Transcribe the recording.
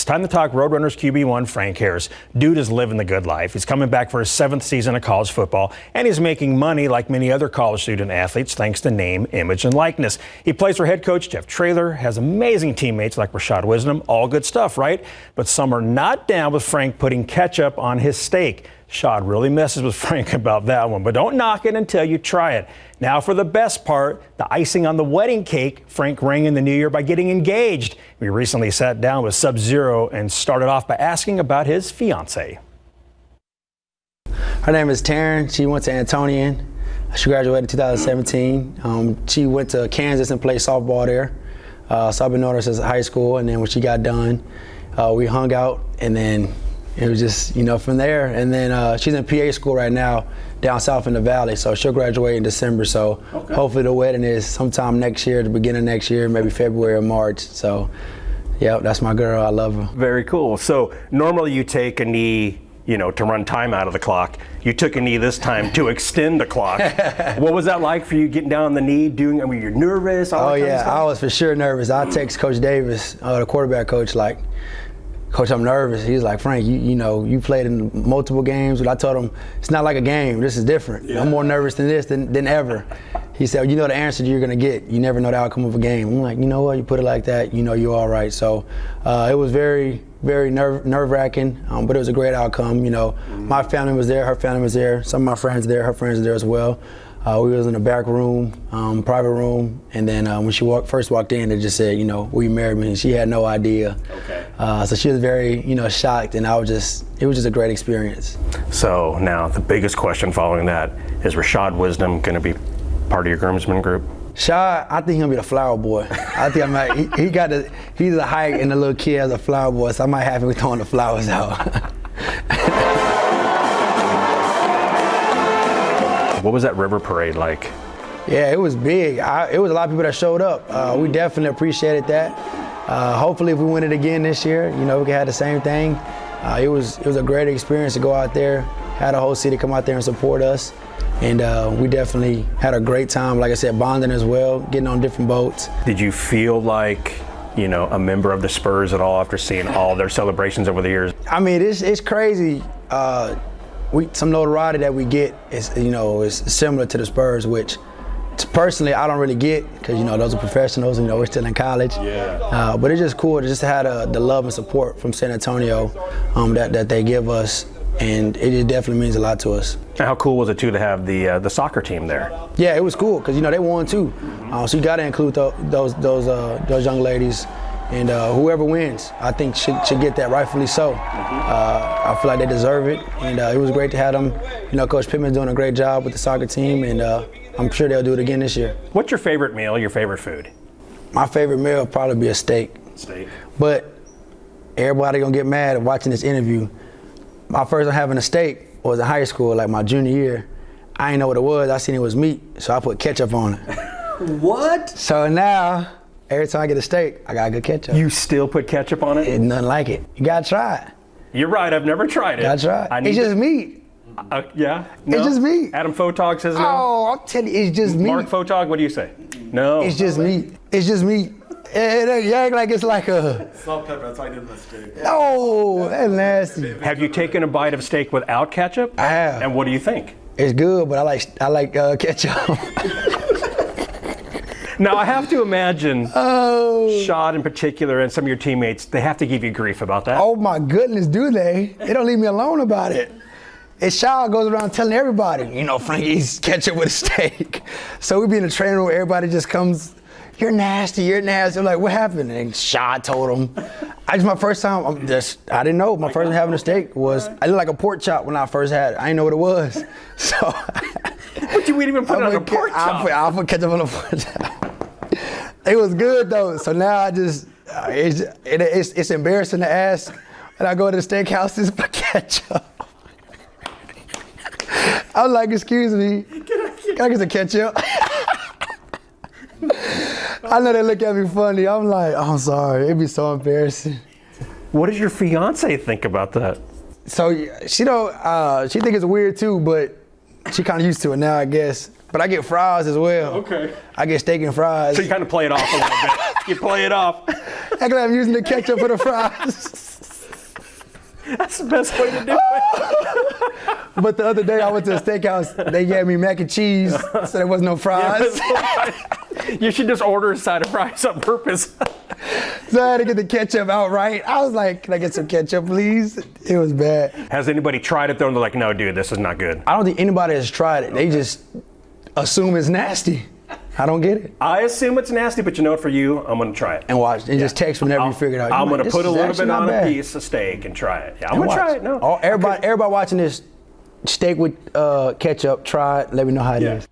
It's time to talk Roadrunners QB1 Frank Harris. Dude is living the good life. He's coming back for his 7th season of college football, and he's making money like many other college student athletes thanks to name, image, and likeness. He plays for head coach Jeff Traylor, has amazing teammates like Rashad Wisdom, all good stuff, right? But some are not down with Frank putting ketchup on his steak. Shad really messes with Frank about that one, but don't knock it until you try it. Now for the best part, the icing on the wedding cake. Frank rang in the new year by getting engaged. We recently sat down with Sub-Zero and started off by asking about his fiance. Her name is Taryn. She went to Antonian. She graduated in 2017. She went to Kansas and played softball there. So I've been knowing her since high school, and then when she got done, we hung out, and then it was just, from there. And then she's in PA school right now down south in the valley, so she'll graduate in December. So hopefully the wedding is sometime next year, the beginning of next year, maybe February or March. So, yeah, that's my girl. I love her. Very cool. So normally you take a knee, to run time out of the clock. You took a knee this time to extend the clock. What was that like for you getting down on the knee, were you nervous? Oh, yeah, I was for sure nervous. I text Coach Davis, the quarterback coach, like, Coach, I'm nervous. He was like, Frank, you played in multiple games. But I told him, it's not like a game. This is different. Yeah. I'm more nervous than this than ever. He said, you know the answer you're going to get. You never know the outcome of a game. I'm like, you know what? You put it like that, you're all right. So it was very, very nerve-wracking, but it was a great outcome. My family was there. Her family was there. Some of my friends there. Her friends were there as well. We was in the back room, private room, and then when she first walked in, they just said, will you marry me? And she had no idea. Okay. So she was very, shocked, and it was just a great experience. So now the biggest question following that, is Rashad Wisdom going to be part of your groomsmen group? Shad, I think he'll be the flower boy. I think he's a height, and the little kid has a flower boy, so I might have him throwing the flowers out. What was that river parade like? Yeah, it was big. It was a lot of people that showed up. We definitely appreciated that. Hopefully, if we win it again this year, we can have the same thing. It was a great experience to go out there, had a whole city come out there and support us, and we definitely had a great time. Like I said, bonding as well, getting on different boats. Did you feel like a member of the Spurs at all after seeing all their celebrations over the years? I mean, it's crazy. Some notoriety that we get is similar to the Spurs, which personally I don't really get because those are professionals and we're still in college. Yeah. But it's just cool to just have the love and support from San Antonio that they give us, and it definitely means a lot to us. And how cool was it too to have the soccer team there? Yeah, it was cool because they won too. So you got to include those young ladies. And whoever wins, I think should get that, rightfully so. I feel like they deserve it, and it was great to have them. Coach Pittman's doing a great job with the soccer team, and I'm sure they'll do it again this year. What's your favorite meal, your favorite food? My favorite meal would probably be a steak. Steak. But everybody gonna get mad at watching this interview. My first time having a steak was in high school, like my junior year. I didn't know what it was. I seen it was meat, so I put ketchup on it. What? So now, every time I get a steak, I got good ketchup. You still put ketchup on it? It's nothing like it. You gotta try it. You're right, I've never tried it. Gotta try it. It's just meat. Yeah? No? It's just meat. Adam Photog says no? Oh, I'll tell you, it's just meat. Mark Photog, what do you say? No. It's just meat. It's just meat. You act like it's like a... Salt, pepper, that's how I did my steak. No, that's nasty. Have you taken a bite of steak without ketchup? I have. And what do you think? It's good, but I like ketchup. Now, I have to imagine Shad in particular and some of your teammates, they have to give you grief about that. Oh, my goodness, do they? They don't leave me alone about it. And Shad goes around telling everybody, Frank eats ketchup with a steak. So we be in the training room, everybody just comes, you're nasty, you're nasty. I'm like, what happened? And Shad told him. My first time, I didn't know. My first time having a steak was, I looked like a pork chop when I first had it. I didn't know what it was. So. But you wouldn't even put it on a pork chop. I'll put ketchup on a pork chop. It was good though, so now I just, it's embarrassing to ask when I go to the steakhouses for ketchup. I'm like, excuse me, can I get some ketchup? I know they look at me funny. I'm like, oh, I'm sorry, it'd be so embarrassing. What does your fiance think about that? So she think it's weird too, but she kind of used to it now, I guess. But I get fries as well. Okay. I get steak and fries. So you kind of play it off a little bit. You play it off. Act like I'm using the ketchup for the fries. That's the best way to do it. But the other day I went to a steakhouse, they gave me mac and cheese, so there was no fries. You should just order a side of fries on purpose. So I had to get the ketchup outright. I was like, can I get some ketchup, please? It was bad. Has anybody tried it though and they're like, no, dude, this is not good? I don't think anybody has tried it. They just assume it's nasty. I don't get it. I assume it's nasty, but you know what, for you, I'm going to try it. And watch, and just text whenever you figure it out. I'm going to This put a is little actually bit not on bad. a piece of steak and try it. Yeah, I'm And going to try watch. it. No. Everybody watching this, steak with ketchup, try it. Let me know how it is.